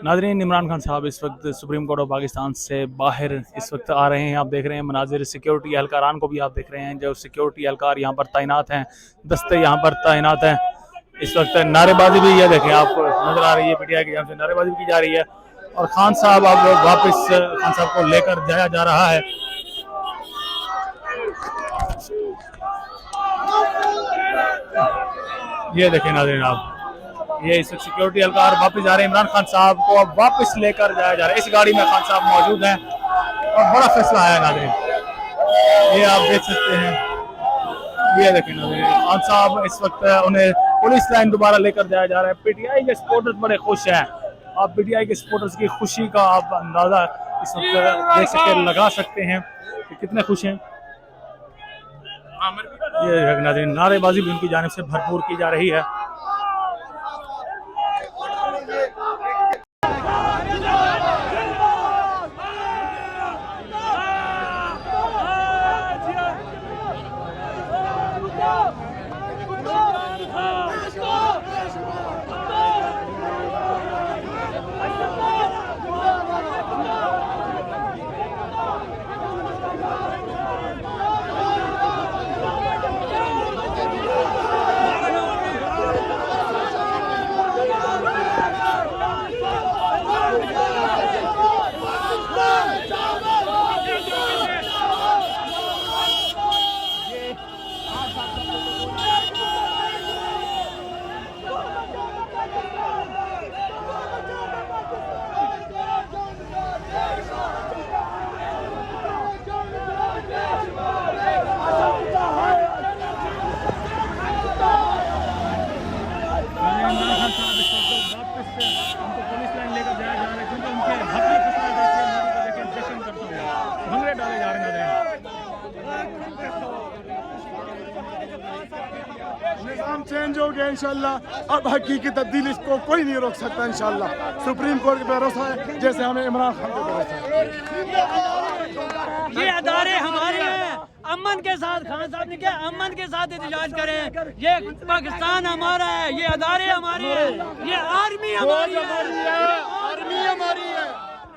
नाज़रीन, इमरान खान साहब इस वक्त सुप्रीम कोर्ट ऑफ पाकिस्तान से बाहर इस वक्त आ रहे हैं। आप देख रहे हैं मनाजिर, सिक्योरिटी एहलकारान को भी आप देख रहे हैं। जो सिक्योरिटी एहलकार यहाँ पर तैनात हैं, दस्ते यहाँ पर तैनात हैं। इस वक्त नारेबाजी भी ये देखें आपको नजर आ रही है, पीटीआई की जानब से नारेबाजी भी की जा रही है। और खान साहब अब वापस खान साहब को लेकर जाया जा रहा है। ये देखें नाज़रीन आप, ये इस सिक्योरिटी एहलकार वापस जा रहे हैं। इमरान खान साहब को अब वापस लेकर जाया जा रहा है। इस गाड़ी में खान साहब मौजूद हैं और बड़ा फैसला आया नाज़रीन, ये आप देख सकते हैं। ये देखें नाज़रीन, खान साहब इस वक्त उन्हें पुलिस लाइन दोबारा लेकर जाया जा रहा है। पीटीआई के सपोर्टर्स बड़े खुश हैं। आप पीटीआई के सपोर्टर्स की खुशी का आप अंदाजा इस वक्त देख सकते, लगा सकते हैं कि कितने खुश हैं। ये नाज़रीन, नारेबाजी भी उनकी जानिब से भरपूर की जा रही है। निज़ाम चेंज हो गया इंशाल्लाह। अब हकीकी तब्दीली इसको कोई नहीं रोक सकता इंशाल्लाह। सुप्रीम कोर्ट पे भरोसा है, जैसे हमें इमरान खान पे भरोसा है। ये अदारे हमारे हैं, अमन के साथ खान साहब ने क्या अमन के साथ एहतजाज करें। ये पाकिस्तान हमारा है, ये अदारे हमारे हैं, ये आर्मी हमारी है, आर्मी हमारी है,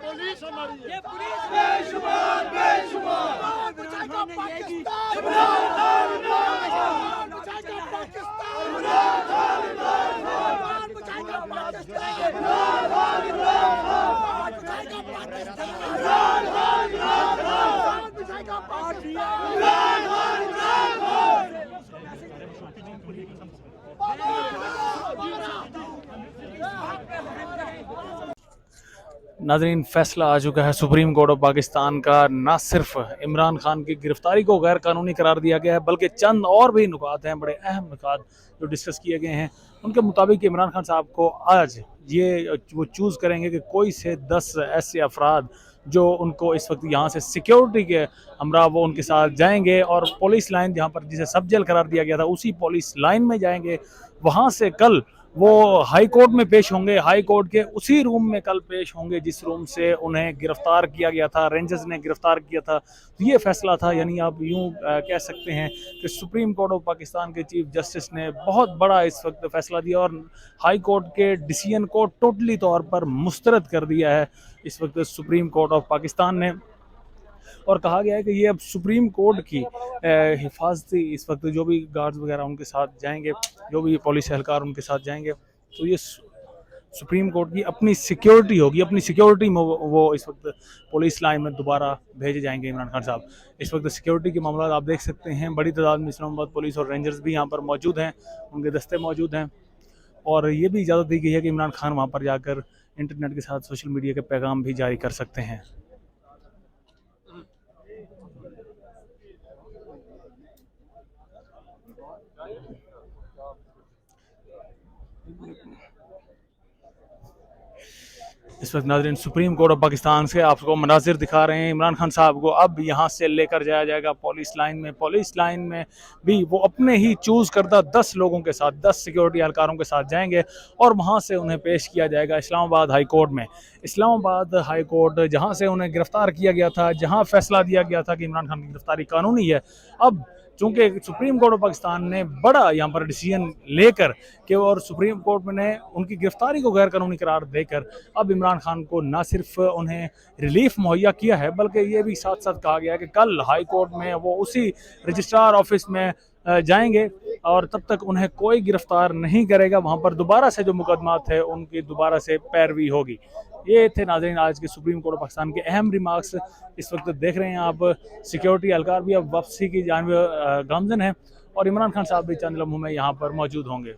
पुलिस हमारी है। ये पुलिस बेशुमार बेशुमार नाज़रीन, फैसला आ चुका है सुप्रीम कोर्ट ऑफ पाकिस्तान का। ना सिर्फ इमरान खान की गिरफ्तारी को गैर कानूनी करार दिया गया है, बल्कि चंद और भी नुकात हैं, बड़े अहम नुकात जो डिस्कस किए गए हैं। उनके मुताबिक इमरान खान साहब को आज ये वो चूज़ करेंगे कि कोई से 10 ऐसे अफराद जो उनको इस वक्त यहाँ से सिक्योरिटी के हमरा वो उनके साथ जाएंगे और पुलिस लाइन जहाँ पर जिसे सब जेल करार दिया गया था उसी पुलिस लाइन में जाएंगे। वहाँ से कल वो हाई कोर्ट में पेश होंगे, हाई कोर्ट के उसी रूम में कल पेश होंगे जिस रूम से उन्हें गिरफ्तार किया गया था, रेंजर्स ने गिरफ्तार किया था। तो ये फैसला था, यानी आप यूँ कह सकते हैं कि सुप्रीम कोर्ट ऑफ पाकिस्तान के चीफ जस्टिस ने बहुत बड़ा इस वक्त फैसला दिया और हाई कोर्ट के डिसीजन को टोटली तौर पर मुस्तरद कर दिया है इस वक्त सुप्रीम कोर्ट ऑफ पाकिस्तान ने। और कहा गया है कि ये अब सुप्रीम कोर्ट की हिफाजती इस वक्त जो भी गार्ड्स वगैरह उनके साथ जाएंगे, जो भी पुलिस एहलकार उनके साथ जाएंगे, तो ये सुप्रीम कोर्ट की अपनी सिक्योरिटी होगी। अपनी सिक्योरिटी में वो इस वक्त पुलिस लाइन में दोबारा भेजे जाएंगे इमरान खान साहब। इस वक्त सिक्योरिटी के मामला आप देख सकते हैं, बड़ी तादाद में इस्लामाबाद पुलिस और रेंजर्स भी यहाँ पर मौजूद हैं, उनके दस्ते मौजूद हैं। और ये भी इजाज़त दी गई है कि इमरान खान वहाँ पर जाकर इंटरनेट के साथ सोशल मीडिया के पैगाम भी जारी कर सकते हैं। इस वक्त नाज़रीन सुप्रीम कोर्ट ऑफ पाकिस्तान से आपको मनाजिर दिखा रहे हैं। इमरान खान साहब को अब यहाँ से लेकर जाया जाएगा पुलिस लाइन में। पुलिस लाइन में भी वो अपने ही चूज़ करदा 10 लोगों के साथ, 10 सिक्योरिटी एहलकारों के साथ जाएंगे और वहाँ से उन्हें पेश किया जाएगा इस्लामाबाद हाई कोर्ट में। इस्लामाबाद हाई कोर्ट जहाँ से उन्हें गिरफ़्तार किया गया था, जहाँ फैसला दिया गया था कि इमरान खान की गिरफ़्तारी कानूनी है, अब चूँकि सुप्रीम कोर्ट ऑफ पाकिस्तान ने बड़ा यहाँ पर डिसीजन लेकर कि और सुप्रीम कोर्ट ने उनकी गिरफ्तारी को गैर कानूनी करार देकर अब इमरान खान को न सिर्फ उन्हें रिलीफ मुहैया किया है, बल्कि ये भी साथ साथ कहा गया है कि कल हाई कोर्ट में वो उसी रजिस्ट्रार ऑफिस में जाएंगे और तब तक उन्हें कोई गिरफ्तार नहीं करेगा। वहाँ पर दोबारा से जो मुकदमात है उनकी दोबारा से पैरवी होगी। ये थे नाज़रीन आज के सुप्रीम कोर्ट ऑफ पाकिस्तान के अहम रिमार्क्स। इस वक्त देख रहे हैं आप सिक्योरिटी एहलकार भी अब वापसी की जानिब गामजन है और इमरान खान साहब भी चंद लम्हों में यहाँ पर मौजूद होंगे।